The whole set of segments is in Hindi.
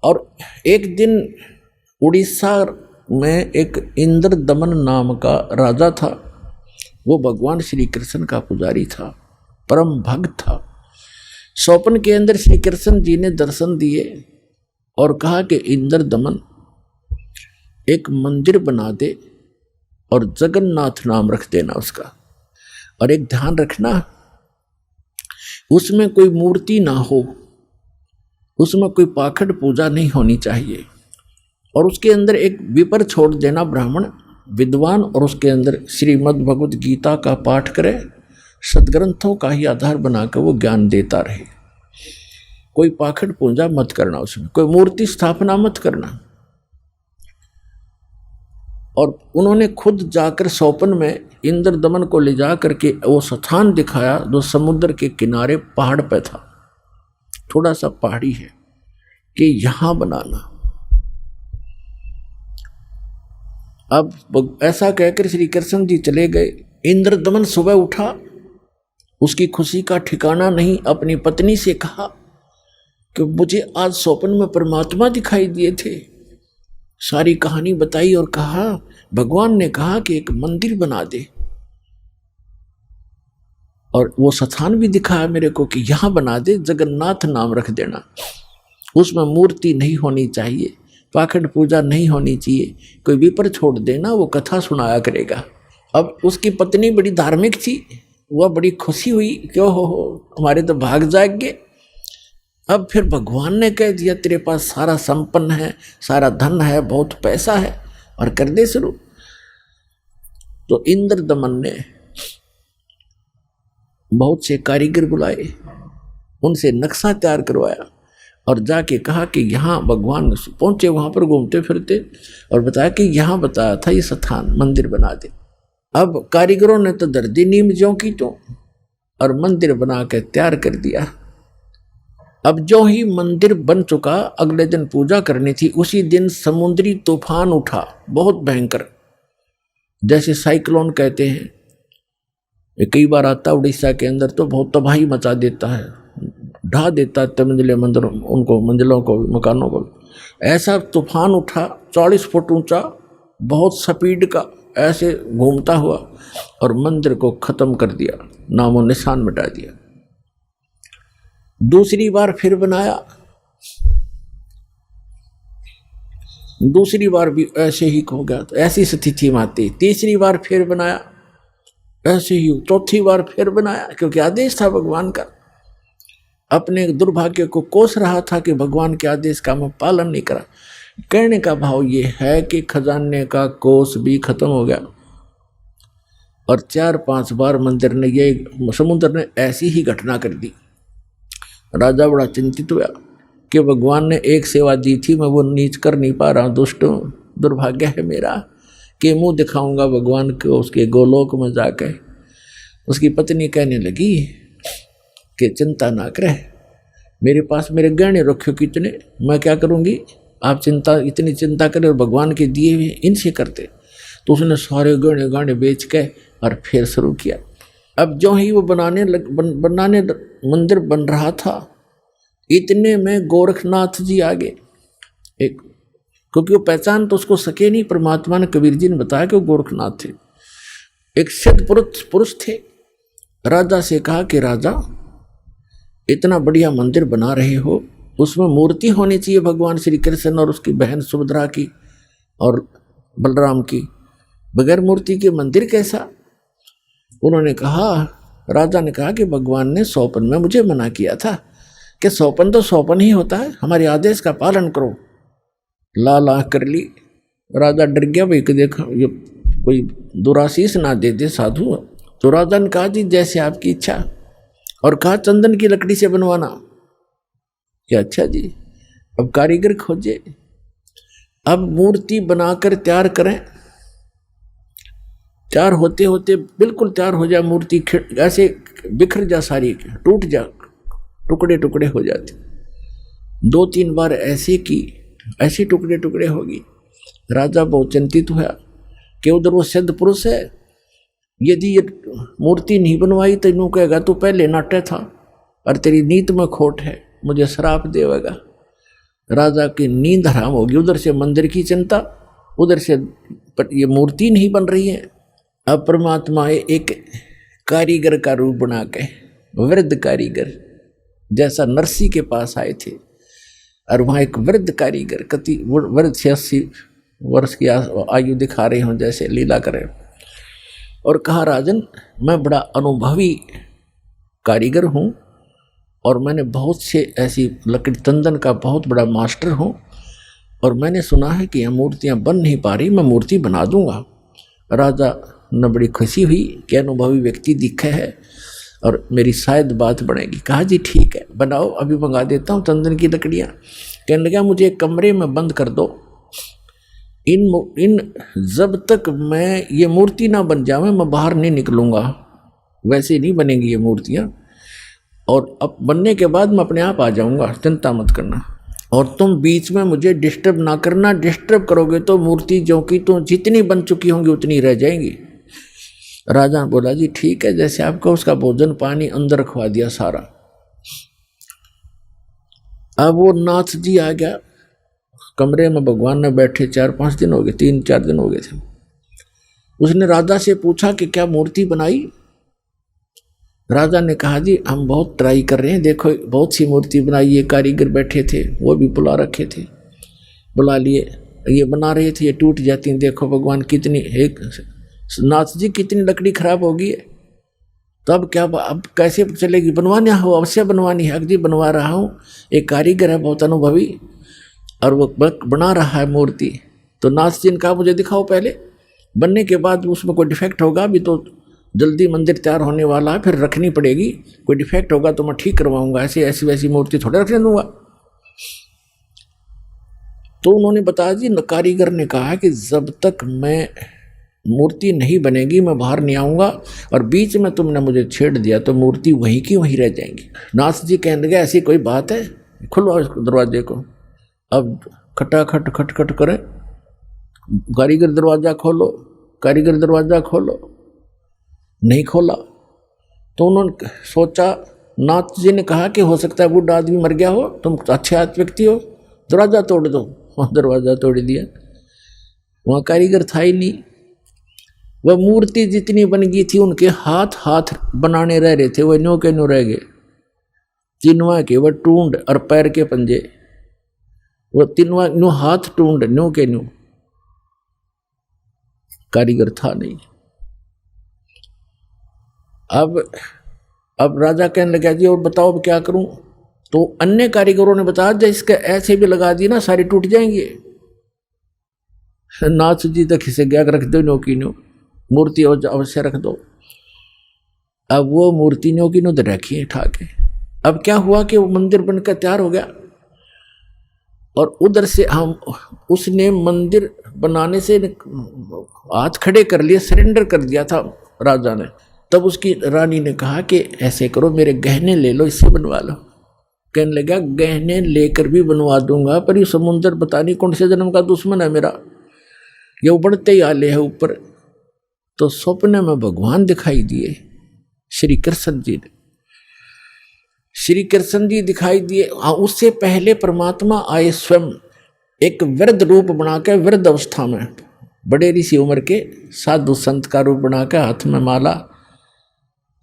और एक दिन उड़ीसा में एक इंद्र दमन नाम का राजा था। वो भगवान श्री कृष्ण का पुजारी था, परम भक्त था। स्वप्न के अंदर श्री कृष्ण जी ने दर्शन दिए और कहा कि इंद्र दमन एक मंदिर बना दे और जगन्नाथ नाम रख देना उसका, और एक ध्यान रखना उसमें कोई मूर्ति ना हो, उसमें कोई पाखंड पूजा नहीं होनी चाहिए, और उसके अंदर एक विपर छोड़ देना ब्राह्मण विद्वान, और उसके अंदर श्रीमद् भगवद गीता का पाठ करे, सदग्रंथों का ही आधार बनाकर वो ज्ञान देता रहे। कोई पाखंड पूजा मत करना, उसमें कोई मूर्ति स्थापना मत करना। और उन्होंने खुद जाकर स्वप्न में इंद्र दमन को ले जा करके वो स्थान दिखाया जो समुद्र के किनारे पहाड़ पे था, थोड़ा सा पहाड़ी है, कि यहां बनाना। अब ऐसा कहकर श्री कृष्ण जी चले गए। इंद्र दमन सुबह उठा, उसकी खुशी का ठिकाना नहीं। अपनी पत्नी से कहा कि मुझे आज स्वप्न में परमात्मा दिखाई दिए थे। सारी कहानी बताई और कहा भगवान ने कहा कि एक मंदिर बना दे, और वो स्थान भी दिखाया मेरे को कि यहां बना दे, जगन्नाथ नाम रख देना, उसमें मूर्ति नहीं होनी चाहिए, पाखंड पूजा नहीं होनी चाहिए, कोई विपर छोड़ देना, वो कथा सुनाया करेगा। अब उसकी पत्नी बड़ी धार्मिक थी, वह बड़ी खुशी हुई, क्यों हो हमारे तो भाग जाग गए। अब फिर भगवान ने कह दिया तेरे पास सारा संपन्न है, सारा धन है, बहुत पैसा है, और कर दे शुरू। तो इंद्र दमन ने बहुत से कारीगर बुलाए, उनसे नक्शा तैयार करवाया और जाके कहा कि यहाँ भगवान पहुंचे, वहां पर घूमते फिरते, और बताया कि यहाँ बताया था ये स्थान मंदिर बना दे। अब कारीगरों ने तो दर्दी नीम ज्यों की तो, और मंदिर बना के तैयार कर दिया। अब जो ही मंदिर बन चुका, अगले दिन पूजा करनी थी। उसी दिन समुद्री तूफान उठा, बहुत भयंकर, जैसे साइक्लोन कहते हैं। ये कई बार आता उड़ीसा के अंदर, तो बहुत तबाही मचा देता है, ढा देता है मंजिले मंदिरों उनको, मंजिलों को, मकानों को। ऐसा तूफान उठा 40 फुट ऊंचा, बहुत स्पीड का, ऐसे घूमता हुआ, और मंदिर को खत्म कर दिया, नामो निशान मिटा दिया। दूसरी बार फिर बनाया, दूसरी बार भी ऐसे ही हो गया, तो ऐसी स्थिति में आती। तीसरी बार फिर बनाया, ऐसे ही। चौथी बार फिर बनाया, क्योंकि आदेश था भगवान का। अपने दुर्भाग्य को कोस रहा था कि भगवान के आदेश का मैं पालन नहीं करा। कहने का भाव ये है कि खजाने का कोस भी खत्म हो गया, और 4-5 बार मंदिर ने, ये समुद्र ने ऐसी ही घटना कर दी। राजा बड़ा चिंतित हुआ कि भगवान ने एक सेवा दी थी, मैं वो नीच कर नहीं पा रहा, दुष्ट दुर्भाग्य है मेरा, कि मुंह दिखाऊंगा भगवान को उसके गोलोक में जाकर। उसकी पत्नी कहने लगी कि चिंता ना करे, मेरे पास मेरे गहने रखो कितने, मैं क्या करूंगी, आप चिंता, इतनी चिंता करें और भगवान के दिए हुए इनसे करते। तो उसने सारे गहने गाने बेच के और फिर शुरू किया। अब जो ही वो बनाने मंदिर बन रहा था, इतने में गोरखनाथ जी आ गए। एक, क्योंकि वो पहचान तो उसको सके नहीं, परमात्मा ने, कबीर जी ने बताया कि वो गोरखनाथ थे। एक सिद्ध पुरुष थे। राजा से कहा कि राजा, इतना बढ़िया मंदिर बना रहे हो, उसमें मूर्ति होनी चाहिए भगवान श्री कृष्ण और उसकी बहन सुभद्रा की और बलराम की, बगैर मूर्ति के मंदिर कैसा। उन्होंने कहा, राजा ने कहा कि भगवान ने स्वप्न में मुझे मना किया था कि स्वप्न तो स्वप्न ही होता है, हमारे आदेश का पालन करो। लाल आँख कर ली। राजा डर गया, भाई कि देखो ये कोई दुराशीष ना दे दे साधु। तो राजा ने कहा जी जैसे आपकी इच्छा, और कहा चंदन की लकड़ी से बनवाना। क्या अच्छा जी। अब कारीगर खोजे, अब मूर्ति बनाकर तैयार करें। तैयार होते होते बिल्कुल तैयार हो जाए मूर्ति, ऐसे बिखर जा, सारी टूट जा, टुकड़े टुकड़े हो जाते। 2-3 बार ऐसे की, ऐसे टुकड़े टुकड़े होगी। राजा बहुत चिंतित हुआ कि उधर वो सिद्ध पुरुष है, यदि ये मूर्ति नहीं बनवाई तो इन्हों कहेगा तू पहले नाट्य था और तेरी नीत में खोट है, मुझे श्राप देगा। राजा की नींद हराम होगी। उधर से मंदिर की चिंता, उधर से ये मूर्ति नहीं बन रही है। अब परमात्मा एक कारीगर का रूप बना के, वृद्ध कारीगर जैसा नरसी के पास आए थे, और वहाँ एक वृद्ध कारीगर कति वृद्ध 86 वर्ष की आयु दिखा रहे हों जैसे लीला करें, और कहा राजन मैं बड़ा अनुभवी कारीगर हूँ और मैंने बहुत से ऐसी लकड़ी तंदन का बहुत बड़ा मास्टर हूँ, और मैंने सुना है कि यह मूर्तियाँ बन नहीं पा रही, मैं मूर्ति बना दूंगा। राजा ने बड़ी खुशी हुई कि अनुभवी व्यक्ति दिखे है और मेरी शायद बात बनेगी। कहा जी ठीक है बनाओ, अभी मंगा देता हूँ तंदन की लकड़ियाँ। कहने लगा मुझे एक कमरे में बंद कर दो, इन जब तक मैं ये मूर्ति ना बन जावे मैं बाहर नहीं निकलूँगा, वैसे नहीं बनेंगी ये मूर्तियाँ, और अब बनने के बाद मैं अपने आप आ जाऊँगा, चिंता मत करना, और तुम बीच में मुझे डिस्टर्ब ना करना, डिस्टर्ब करोगे तो मूर्ति जो कि तो जितनी बन चुकी होंगी उतनी रह जाएंगी। राजा बोला जी ठीक है जैसे आपका। उसका भोजन पानी अंदर रखवा दिया सारा। अब वो नाथ जी आ गया कमरे में, भगवान ने बैठे 4-5 दिन हो गए, 3-4 दिन हो गए थे। उसने राजा से पूछा कि क्या मूर्ति बनाई? राजा ने कहा जी हम बहुत ट्राई कर रहे हैं, देखो बहुत सी मूर्ति बनाई, ये कारीगर बैठे थे वो भी बुला रखे थे, बुला लिए, ये बना रहे थे, ये टूट जाती, देखो भगवान कितनी, एक नाथ जी कितनी लकड़ी खराब होगी है, तो अब क्या, अब कैसे चलेगी? बनवानी हो अवश्य बनवानी है, अगदी बनवा रहा हूँ, एक कारीगर है बहुत अनुभवी और वो बना रहा है मूर्ति। तो नाथ जी ने कहा मुझे दिखाओ पहले, बनने के बाद उसमें कोई डिफेक्ट होगा, अभी तो जल्दी मंदिर तैयार होने वाला है, फिर रखनी पड़ेगी, कोई डिफेक्ट होगा तो मैं ठीक करवाऊंगा, ऐसी ऐसी वैसी मूर्ति थोड़े रखने दूंगा। तो उन्होंने बताया जी, कारीगर ने कहा कि जब तक मैं मूर्ति नहीं बनेगी मैं बाहर नहीं आऊंगा, और बीच में तुमने मुझे छेड़ दिया तो मूर्ति वहीं की वहीं रह जाएंगी। नाथ जी कहने लगे ऐसी कोई बात है, खुलवाओ इस दरवाजे को। अब खटाखट खटखट करे, कारीगर दरवाजा खोलो, कारीगर दरवाजा खोलो, नहीं खोला। तो उन्होंने सोचा, नाथ जी ने कहा कि हो सकता है बूढ़ा आदमी मर गया हो, तुम अच्छे व्यक्ति हो, दरवाजा तोड़ दो। दरवाजा तोड़ दिया, वहाँ कारीगर था ही नहीं। वह मूर्ति जितनी बन गई थी उनके हाथ हाथ बनाने रह रहे थे, वह न्यो के न्यो रह गए, तीनवा के वह टूंड और पैर के पंजे, वह तीनवा न्यो हाथ टूंड न्यो के न्यो, कारीगर था नहीं। अब राजा कहने लगा जी और बताओ अब क्या करूं? तो अन्य कारीगरों ने बताया जब इसके ऐसे भी लगा दिए ना सारी टूट जाएंगे। नाथ जी तक इसे गया रख दो, नो की नो मूर्ति अवश्य रख दो। अब वो मूर्ति नो की नो तो रखी है ठाके। अब क्या हुआ कि वो मंदिर बनकर तैयार हो गया, और उधर से हम उसने मंदिर बनाने से हाथ खड़े कर लिए, सरेंडर कर दिया था राजा ने। तब उसकी रानी ने कहा कि ऐसे करो मेरे गहने ले लो, इससे बनवा लो। कहने लगा गहने लेकर भी बनवा दूंगा, पर ये समुंदर पता नहीं कौन से जन्म का दुश्मन है मेरा, ये उबड़ते ही आले है ऊपर। तो स्वप्न में भगवान दिखाई दिए, श्री कृष्ण जी ने, श्री कृष्ण जी दिखाई दिए। उससे पहले परमात्मा आए स्वयं एक वृद्ध रूप बनाकर, वृद्ध अवस्था में बड़े ऋषि उम्र के साधु संत का रूप बनाकर, हाथ में माला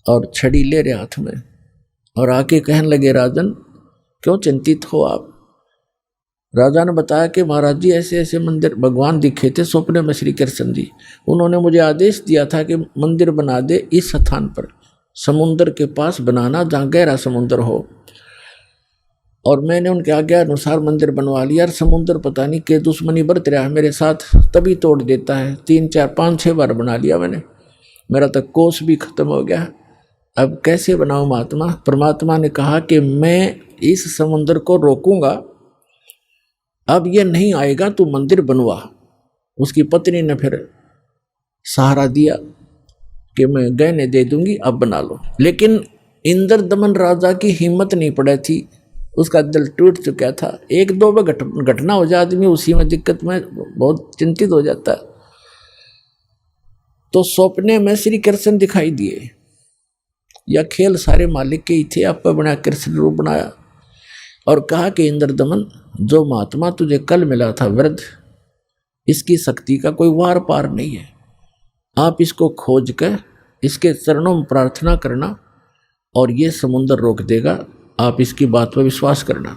और छड़ी ले रहे हाथ में, और आके कहने लगे राजन क्यों चिंतित हो आप? राजा ने बताया कि महाराज जी ऐसे ऐसे मंदिर भगवान दिखे थे स्वप्न में श्री कृष्ण जी, उन्होंने मुझे आदेश दिया था कि मंदिर बना दे इस स्थान पर, समुद्र के पास बनाना जहाँ गहरा समुद्र हो, और मैंने उनके आज्ञा अनुसार मंदिर बनवा लिया। और समुद्र पता नहीं के दुश्मनी बरत रहा है मेरे साथ, तभी तोड़ देता है, 3, 4, 5, 6 बार बना लिया मैंने, मेरा तक कोष भी खत्म हो गया। अब कैसे बनाऊं महात्मा? परमात्मा ने कहा कि मैं इस समुद्र को रोकूंगा, अब ये नहीं आएगा, तू मंदिर बनवा। उसकी पत्नी ने फिर सहारा दिया कि मैं गहने दे दूंगी, अब बना लो। लेकिन इंद्र दमन राजा की हिम्मत नहीं पड़ी थी, उसका दिल टूट चुका था। 1-2 बार घटना हो जाए आदमी उसी में दिक्कत में बहुत चिंतित हो जाता है। तो सपने में श्री कृष्ण दिखाई दिए, या खेल सारे मालिक के ही थे, आप बना कृष्ण रूप बनाया, और कहा कि इंद्रदमन, जो महात्मा तुझे कल मिला था वृद्ध, इसकी शक्ति का कोई वार पार नहीं है। आप इसको खोज कर इसके चरणों में प्रार्थना करना और ये समुद्र रोक देगा। आप इसकी बात पर विश्वास करना।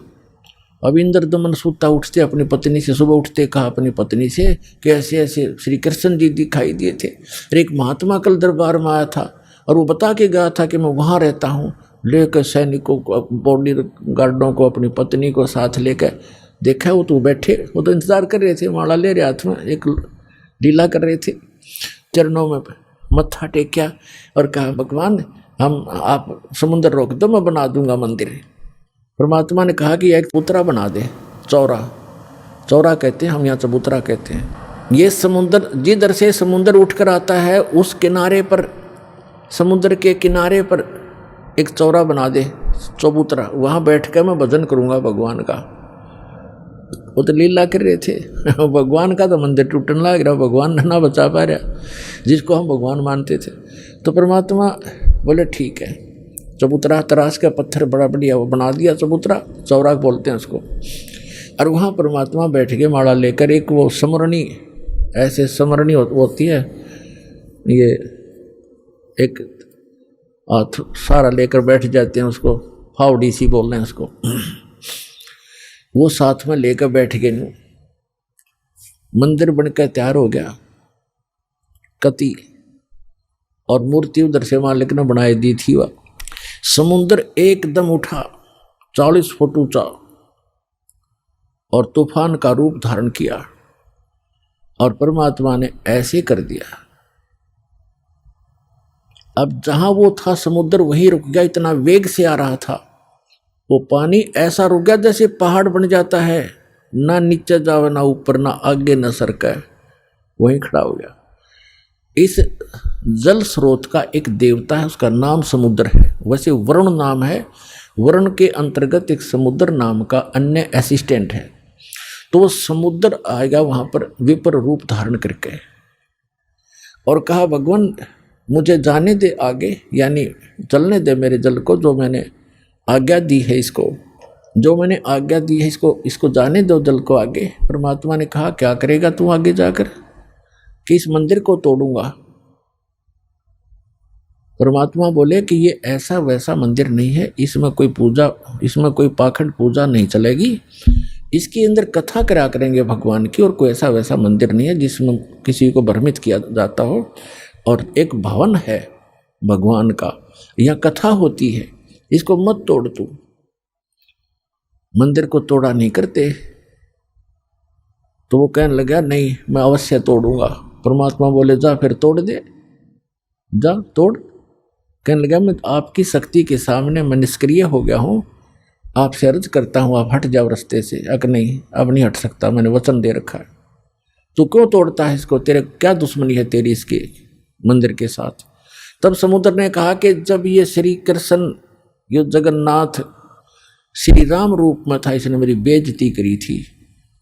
अब इंद्रदमन सूता उठते अपनी पत्नी से, सुबह उठते कहा अपनी पत्नी से कि ऐसे ऐसे श्री कृष्ण जी दिखाई दिए थे और एक महात्मा कल दरबार में आया था और वो बता के गया था कि मैं वहाँ रहता हूँ। लेकर सैनिकों को, बॉडी गार्डों को, अपनी पत्नी को साथ लेकर देखा, वो तो बैठे, वो तो इंतजार कर रहे थे, माला ले रहे हाथ में, एक लीला कर रहे थे। चरणों में मत्था टेक्या और कहा भगवान आप समुद्र रोक दो, मैं बना दूंगा मंदिर। परमात्मा ने कहा कि एक चबूतरा बना दे, चौरा कहते हैं हम यहाँ, चबूतरा कहते हैं। ये समुद्र जिधर से समुद्र उठकर आता है उस किनारे पर, समुद्र के किनारे पर एक चौरा बना दे, चबूतरा, वहाँ बैठ कर मैं भजन करूँगा भगवान का। वो तो लीला कर रहे थे भगवान का तो मंदिर टूटने लग रहा, भगवान ना बचा पा रहा जिसको हम भगवान मानते थे। तो परमात्मा बोले ठीक है, चबूतरा तराश का पत्थर बड़ा बढ़िया वो बना दिया, चबूतरा, चौरा बोलते हैं उसको। और वहाँ परमात्मा बैठ के माला लेकर, एक वो समरणी, ऐसे समरणी होती है, ये एक हाथ सारा लेकर बैठ जाते हैं, उसको फावड़ी सी बोल रहे हैं उसको वो साथ में लेकर बैठ गए। मंदिर बनकर तैयार हो गया, कति और मूर्ति उधर से मालिक ने बनाई दी थी। वह समुद्र एकदम उठा, 40 फुट ऊंचा, और तूफान का रूप धारण किया। और परमात्मा ने ऐसे कर दिया, अब जहां वो था समुद्र वहीं रुक गया। इतना वेग से आ रहा था वो पानी, ऐसा रुक गया जैसे पहाड़ बन जाता है, ना नीचे जावे ना ऊपर, ना आगे ना सरका, वहीं खड़ा हो गया। इस जल स्रोत का एक देवता है, उसका नाम समुद्र है। वैसे वरुण नाम है, वरुण के अंतर्गत एक समुद्र नाम का अन्य असिस्टेंट है। तो वो समुद्र आएगा वहां पर विपर रूप धारण करके और कहा भगवान मुझे जाने दे आगे, यानी चलने दे मेरे जल को, जो मैंने आज्ञा दी है इसको, जो मैंने आज्ञा दी है इसको जाने दो जल को आगे। परमात्मा ने कहा क्या करेगा तू आगे जाकर, कि इस मंदिर को तोड़ूंगा। परमात्मा बोले कि ये ऐसा वैसा मंदिर नहीं है, इसमें कोई पूजा, इसमें कोई पाखंड पूजा नहीं चलेगी, इसके अंदर कथा करा करेंगे भगवान की, और कोई ऐसा वैसा मंदिर नहीं है जिसमें किसी को भ्रमित किया जाता हो। और एक भवन है भगवान का, यहाँ कथा होती है, इसको मत तोड़ तू। मंदिर को तोड़ा नहीं करते। तो वो कहने लगा नहीं मैं अवश्य तोड़ूंगा। परमात्मा बोले जा फिर तोड़ दे, जा तोड़। कहने लगा मैं आपकी शक्ति के सामने मैं निष्क्रिय हो गया हूँ, आपसे अर्ज करता हूँ आप हट जाओ रास्ते से। अगर नहीं अब नहीं हट सकता, मैंने वचन दे रखा है। तू क्यों तोड़ता है इसको, तेरे क्या दुश्मनी है तेरी इसके मंदिर के साथ। तब समुद्र ने कहा कि जब ये श्री कृष्ण, ये जगन्नाथ श्री राम रूप में था, इसने मेरी बेइज्जती करी थी,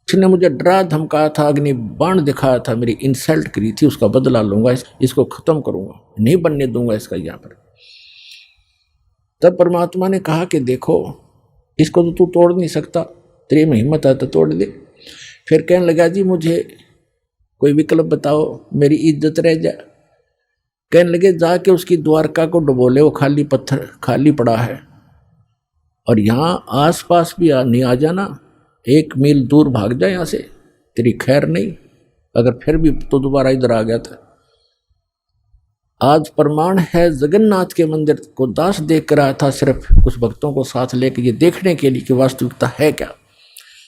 इसने मुझे डरा धमकाया था, अग्नि बाण दिखाया था, मेरी इंसल्ट करी थी, उसका बदला लूंगा, इसको खत्म करूंगा, नहीं बनने दूंगा इसका यहाँ पर। तब परमात्मा ने कहा कि देखो इसको तो तू तोड़ नहीं सकता, तेरी में हिम्मत है तो तोड़ दे। फिर कहने लगा जी मुझे कोई विकल्प बताओ, मेरी इज्जत रह जाए। कहने लगे जाके उसकी द्वारका को डुबोले, वो खाली पत्थर खाली पड़ा है, और यहाँ आसपास भी नहीं आ जाना, 1 मील दूर भाग जाए यहाँ से, तेरी खैर नहीं। अगर फिर भी तो दोबारा इधर आ गया था। आज प्रमाण है जगन्नाथ के मंदिर को दास देख कर आया था, सिर्फ कुछ भक्तों को साथ लेकर ये देखने के लिए कि वास्तविकता है क्या।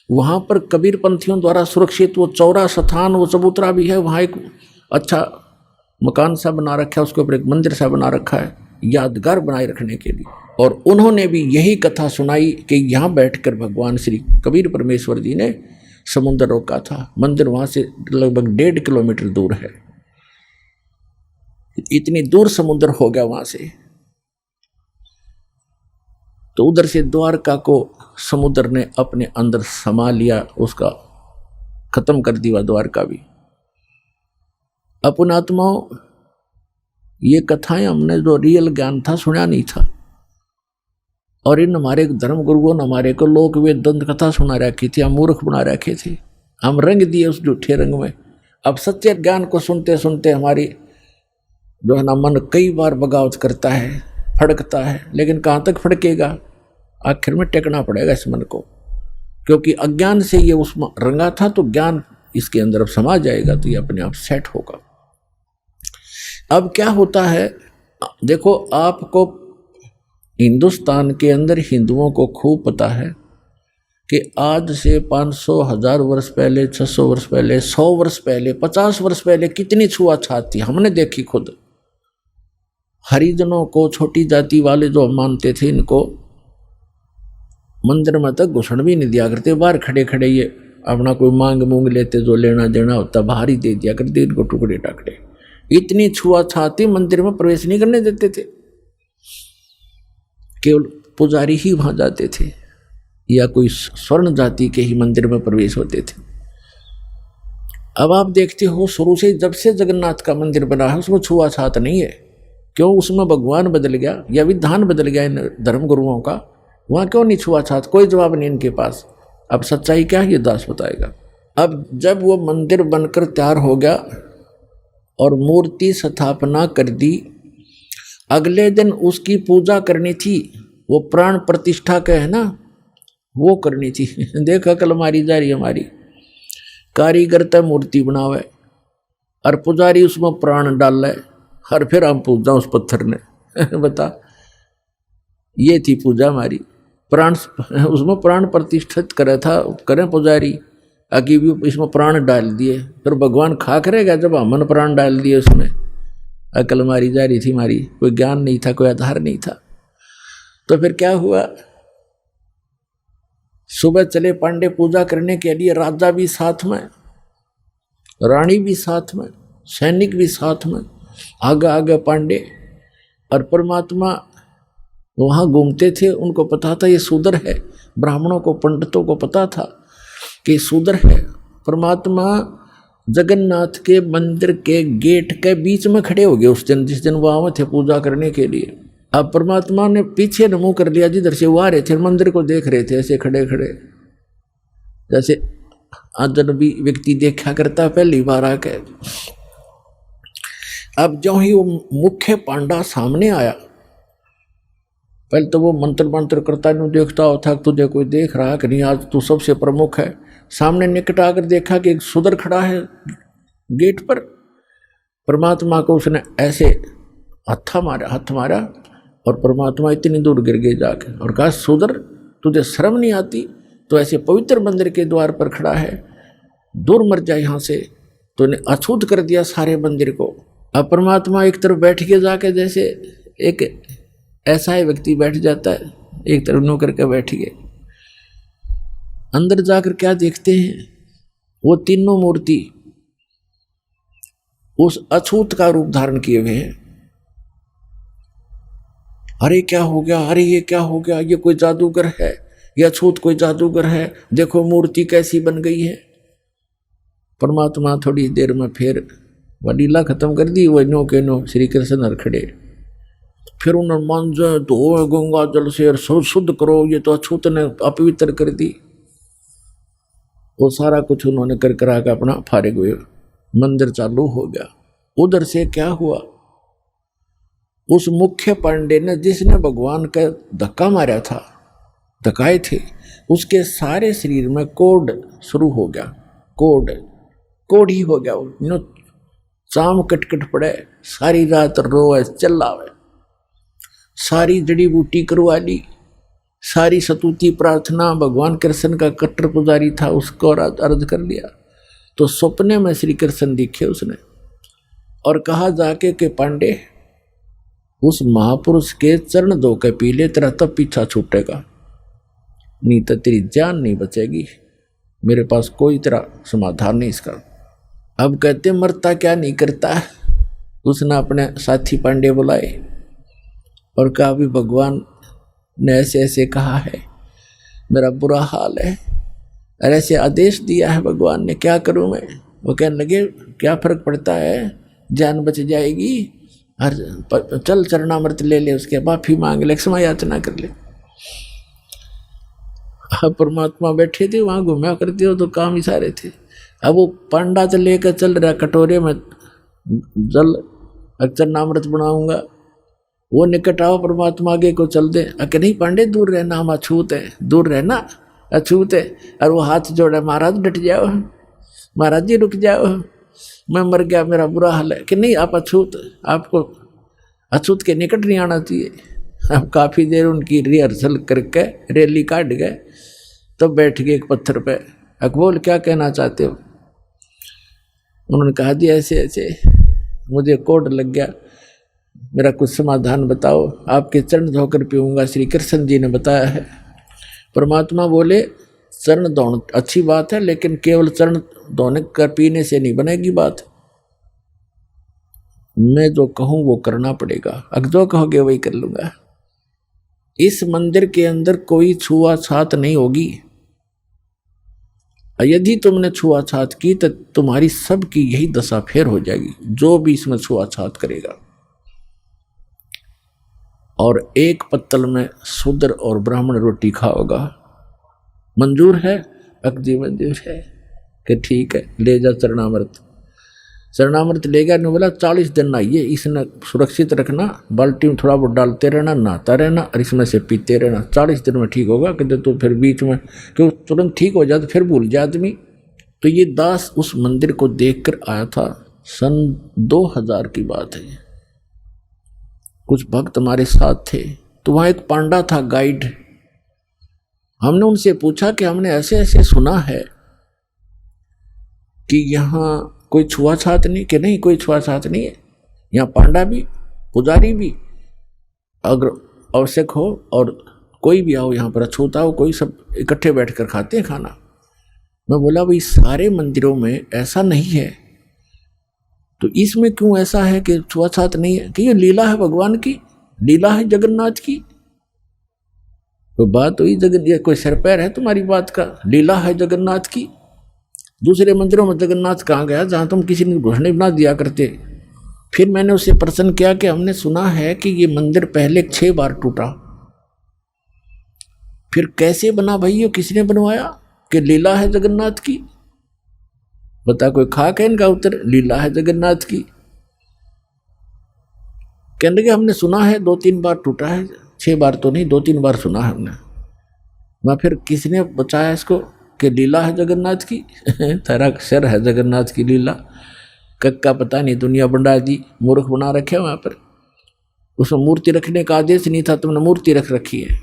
वहाँ पर कबीर पंथियों द्वारा सुरक्षित वो चौरा स्थान, वो चबूतरा भी है, वहाँ एक अच्छा मकान सा बना रखा है, उसके ऊपर एक मंदिर सा बना रखा है यादगार बनाए रखने के लिए। और उन्होंने भी यही कथा सुनाई कि यहाँ बैठकर भगवान श्री कबीर परमेश्वर जी ने समुद्र रोका था। मंदिर वहाँ से लगभग 1.5 किलोमीटर दूर है, इतनी दूर समुद्र हो गया वहाँ से। तो उधर से द्वारका को समुद्र ने अपने अंदर समा लिया, उसका खत्म कर दिया द्वारका भी। अपन आत्माओं ये कथाएं हमने जो रियल ज्ञान था सुना नहीं था, और इन हमारे धर्म गुरुओं ने हमारे को लोक वेद दंत कथा सुना रखी थी, हम मूर्ख बना रखे थे, हम रंग दिए उस झूठे रंग में। अब सच्चे ज्ञान को सुनते सुनते हमारी जो है ना मन कई बार बगावत करता है, फड़कता है, लेकिन कहाँ तक फड़केगा, आखिर में टेकना पड़ेगा इस मन को, क्योंकि अज्ञान से ये उसमें रंगा था, तो ज्ञान इसके अंदर अब समा जाएगा, तो ये अपने आप सेट होगा। अब क्या होता है, देखो आपको हिंदुस्तान के अंदर हिंदुओं को खूब पता है कि आज से 500 1000 वर्ष पहले, 600 वर्ष पहले, 100 वर्ष पहले, 50 वर्ष पहले कितनी छुआछात थी, हमने देखी खुद। हरिजनों को, छोटी जाति वाले जो मानते थे, इनको मंदिर में तक घुसण भी नहीं दिया करते, बाहर खड़े खड़े ये अपना कोई मांग मूंग लेते, जो लेना देना होता बाहर ही दे दिया करते इनको, टुकड़े टाकड़े। इतनी छुआछात थी, मंदिर में प्रवेश नहीं करने देते थे, केवल पुजारी ही वहां जाते थे, या कोई स्वर्ण जाति के ही मंदिर में प्रवेश होते थे। अब आप देखते हो शुरू से जब से जगन्नाथ का मंदिर बना है उसमें छुआछात नहीं है। क्यों? उसमें भगवान बदल गया या विधान बदल गया इन धर्म गुरुओं का, वहां क्यों नहीं छुआछात? कोई जवाब नहीं इनके पास। अब सच्चाई क्या है ये दास बताएगा। अब जब वो मंदिर बनकर तैयार हो गया और मूर्ति स्थापना कर दी, अगले दिन उसकी पूजा करनी थी, वो प्राण प्रतिष्ठा का है ना, वो करनी थी। देखा कल मारी जा रही हमारी कारीगर तय मूर्ति बनावे और पुजारी उसमें प्राण डाल है, और फिर हम पूजा उस पत्थर ने। बता, ये थी पूजा हमारी, प्राण उसमें प्राण प्रतिष्ठित करे था, करें पुजारी, आगे भी इसमें प्राण डाल दिए, फिर भगवान खा करेगा जब हमने प्राण डाल दिए उसमें। अकल मारी जा रही थी हमारी, कोई ज्ञान नहीं था, कोई आधार नहीं था। तो फिर क्या हुआ, सुबह चले पांडे पूजा करने के लिए, राजा भी साथ में, रानी भी साथ में, सैनिक भी साथ में, आगे आगे पांडे। और परमात्मा वहाँ घूमते थे, उनको पता था ये शूद्र है, ब्राह्मणों को, पंडितों को पता था कि शूद्र है। परमात्मा जगन्नाथ के मंदिर के गेट के बीच में खड़े हो गए उस दिन, जिस दिन वहाँ थे पूजा करने के लिए। अब परमात्मा ने पीछे न मुँह कर लिया, जिधर से वो आ रहे थे, मंदिर को देख रहे थे ऐसे खड़े खड़े, जैसे अजनबी व्यक्ति देखा करता पहली बार आके। अब जो ही वो मुख्य पांडा सामने आया, पहले तो वो मंत्र मंत्र करता नहीं देखता था, तुझे कोई देख रहा कि नहीं, आज तू सबसे प्रमुख है। सामने निकट आकर देखा कि एक शूद्र खड़ा है गेट पर। परमात्मा को उसने ऐसे हाथ मारा और परमात्मा इतनी दूर गिर गए जाके, और कहा, शूद्र तुझे शर्म नहीं आती? तो ऐसे पवित्र मंदिर के द्वार पर खड़ा है, दूर मर जाए यहाँ से। तो ने अछूत कर दिया सारे मंदिर को। अब परमात्मा एक तरफ बैठ के जाके, जैसे एक ऐसा ही व्यक्ति बैठ जाता है, एक तरफ नो करके बैठ गए। अंदर जाकर क्या देखते हैं, वो तीनों मूर्ति उस अछूत का रूप धारण किए हुए हैं। अरे क्या हो गया, अरे ये क्या हो गया, ये कोई जादूगर है, ये अछूत कोई जादूगर है, देखो मूर्ति कैसी बन गई है। परमात्मा थोड़ी देर में फिर वह लीला खत्म कर दी, वह नो के नो श्री कृष्ण हर खड़े। फिर उन्होंने मांझे धो गंगा जल से शुद्ध करो, ये तो अछूत ने अपवित्र कर दी। वो सारा कुछ उन्होंने कर करा के अपना फारिग हुए, मंदिर चालू हो गया। उधर से क्या हुआ, उस मुख्य पांडे ने, जिसने भगवान का धक्का मारा था, धक्काए थे, उसके सारे शरीर में कोढ़ शुरू हो गया। कोढ़ ही हो गया, वो चाम कटकट पड़े, सारी रात रोए चिल्लावे, सारी जड़ी बूटी करवा ली, सारी सतुति प्रार्थना, भगवान कृष्ण का कट्टर पुजारी था, उसको अर्ज कर लिया। तो सपने में श्री कृष्ण दिखे उसने, और कहा जाके कि पांडे, उस महापुरुष के चरण धो के पी ले, तेरा तब पीछा छूटेगा, नहीं तो तेरी जान नहीं बचेगी, मेरे पास कोई तेरा समाधान नहीं इसका। अब कहते मरता क्या नहीं करता। उसने अपने साथी पांडे बुलाए और कहा, भी भगवान ने ऐसे ऐसे कहा है, मेरा बुरा हाल है, और ऐसे आदेश दिया है भगवान ने, क्या करूं मैं? वो कहने लगे, क्या फर्क पड़ता है, जान बच जाएगी, और चल चरणामृत ले ले, उसके माफी मांग ले, क्षमा याचना कर ले। अब परमात्मा बैठे थे वहां, घूमया करते हो तो काम ही सारे थे। अब वो पांडा तो लेकर चल रहा कटोरे में जल चरणामृत बनाऊंगा, वो निकट आओ परमात्मा आगे को चल दे। अके नहीं पांडे दूर रहना, हम अछूत है, दूर रहना अछूत है। और वो हाथ जोड़ा, महाराज डट जाओ, महाराज जी रुक जाओ, मैं मर गया, मेरा बुरा हाल है। कि नहीं आप अछूत, आपको अछूत के निकट नहीं आना चाहिए। अब काफ़ी देर उनकी रिहर्सल करके रैली काट गए, तो बैठ गए एक पत्थर पे। अकबोल क्या कहना चाहते हो? उन्होंने कहा जी ऐसे ऐसे मुझे कोड लग गया, मेरा कुछ समाधान बताओ, आपके चरण धोकर पीऊँगा, श्री कृष्ण जी ने बताया है। परमात्मा बोले चरण धोना अच्छी बात है, लेकिन केवल चरण धोने कर पीने से नहीं बनेगी बात। मैं जो कहूँ वो करना पड़ेगा, अगर जो कहोगे वही कर लूँगा। इस मंदिर के अंदर कोई छुआछात नहीं होगी। यदि तुमने छुआछात की तो तुम्हारी सबकी यही दशा फेर हो जाएगी, जो भी इसमें छुआछात करेगा। और एक पत्तल में शूद्र और ब्राह्मण रोटी खाओगा, मंजूर है? अकदी मंजूर है। कि ठीक है, ले जा चरणामृत। चरणामृत ले गया, ने बोला 40 दिन नहाइए, इसने सुरक्षित रखना, बाल्टी में थोड़ा बहुत डालते रहना, नहाता रहना और इसमें से पीते रहना, 40 दिन में ठीक होगा। कहते तो फिर बीच में क्यों तुरंत ठीक हो जाए तो फिर भूल जाए आदमी। तो ये दास उस मंदिर को देख कर आया था, सन 2000 की बात है। कुछ भक्त हमारे साथ थे, तो वहाँ एक पांडा था गाइड। हमने उनसे पूछा कि हमने ऐसे ऐसे सुना है कि यहाँ कोई छुआछात नहीं। कि नहीं कोई छुआछात नहीं है, यहाँ पांडा भी पुजारी भी अगर आवश्यक हो और कोई भी आओ यहाँ पर अछूता हो, कोई सब इकट्ठे बैठकर खाते हैं खाना। मैं बोला भाई सारे मंदिरों में ऐसा नहीं है, तो इसमें क्यों ऐसा है कि छुआछात नहीं है? कि ये लीला है भगवान की, लीला है जगन्नाथ की। तो बात हुई ये कोई सिर पैर है तुम्हारी बात का? लीला है जगन्नाथ की। दूसरे मंदिरों में जगन्नाथ कहाँ गया जहाँ तुम किसी ने घोषणा बना दिया करते। फिर मैंने उससे प्रश्न किया कि हमने सुना है कि ये मंदिर पहले 6 बार टूटा, फिर कैसे बना भाई, ये किसने बनवाया? कि लीला है जगन्नाथ की। बता कोई खाक है इनका उत्तर? लीला है जगन्नाथ की। कहने लगे हमने सुना है 2-3 बार टूटा है, 6 बार तो नहीं, 2-3 बार सुना है हमने। मैं फिर किसने बचाया इसको कि लीला है जगन्नाथ की? तेरा सिर है जगन्नाथ की लीला। कक्का पता नहीं दुनिया बंडा दी मूर्ख बना रखे वहाँ पर। उसमें मूर्ति रखने का आदेश नहीं था, तुमने मूर्ति रख रखी है।